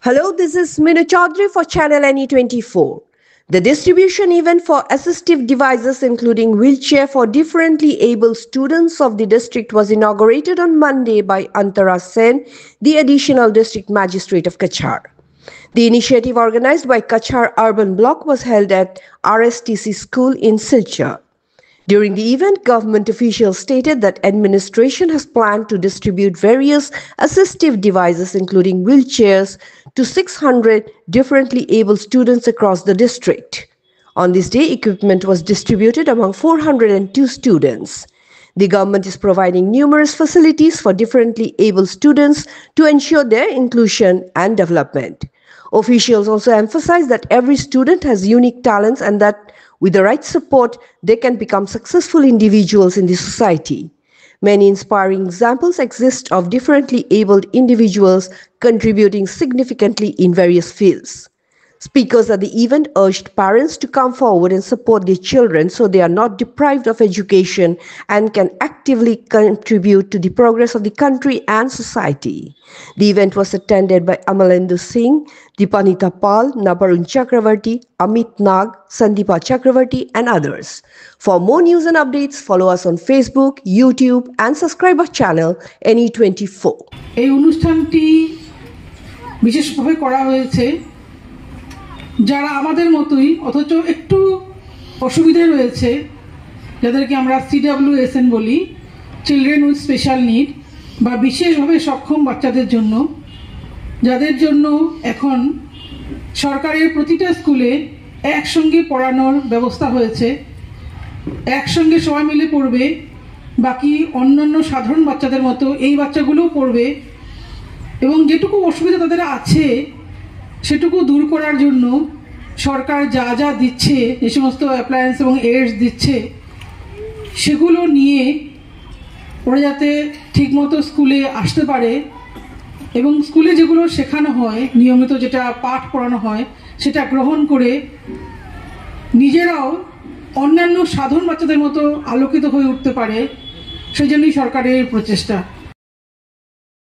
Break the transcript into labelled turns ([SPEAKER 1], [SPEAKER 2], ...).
[SPEAKER 1] Hello, this is Minu Chaudhary for Channel NE24. The distribution event for assistive devices, including wheelchair for differently able students of the district, was inaugurated on Monday by Antara Sen, the Additional District Magistrate of Cachar. The initiative, organized by Cachar Urban Block, was held at RSTC School in Silchar. During the event, government officials stated that administration has planned to distribute various assistive devices, including wheelchairs, to 600 differently able students across the district. On this day, equipment was distributed among 402 students. The government is providing numerous facilities for differently able students to ensure their inclusion and development. Officials also emphasize that every student has unique talents and that with the right support, they can become successful individuals in the society. Many inspiring examples exist of differently abled individuals contributing significantly in various fields. Speakers at the event urged parents to come forward and support their children so they are not deprived of education and can actively contribute to the progress of the country and society. The event was attended by Amalendu Singh, Dipanita Pal, Nabarun Chakravarti, Amit Nag, Sandeepa Chakravarti, and others. For more news and updates, follow us on Facebook, YouTube, and subscribe our channel NE24.
[SPEAKER 2] এই অনুষ্ঠানটি বিশেষভাবে করা হয়েছে যারা আমাদের মতোই অথচ একটু অসুবিধা রয়েছে, যাদেরকে আমরা CWSN বলি, চিলড্রেন উইথ স্পেশাল নিড, বা বিশেষভাবে সক্ষম বাচ্চাদের জন্য, যাদের জন্য এখন সরকারের প্রতিটা স্কুলে একসঙ্গে পড়ানোর ব্যবস্থা হয়েছে। একসঙ্গে সবাই মিলে পড়বে, বাকি অন্যান্য সাধারণ বাচ্চাদের মতো এই বাচ্চাগুলোও পড়বে, এবং যেটুকু অসুবিধা তাদের আছে সেটুকু দূর করার জন্য সরকার যা যা দিচ্ছে, যে সমস্ত অ্যাপ্লায়েন্স এবং এডস দিচ্ছে, সেগুলো নিয়ে ওরা যাতে ঠিকমতো স্কুলে আসতে পারে এবং স্কুলে যেগুলো শেখানো হয়, নিয়মিত যেটা পাঠ পড়ানো হয়, সেটা গ্রহণ করে নিজেরাও অন্যান্য সাধারণ বাচ্চাদের মতো আলোকিত হয়ে উঠতে পারে, সেই জন্যই সরকারের প্রচেষ্টা।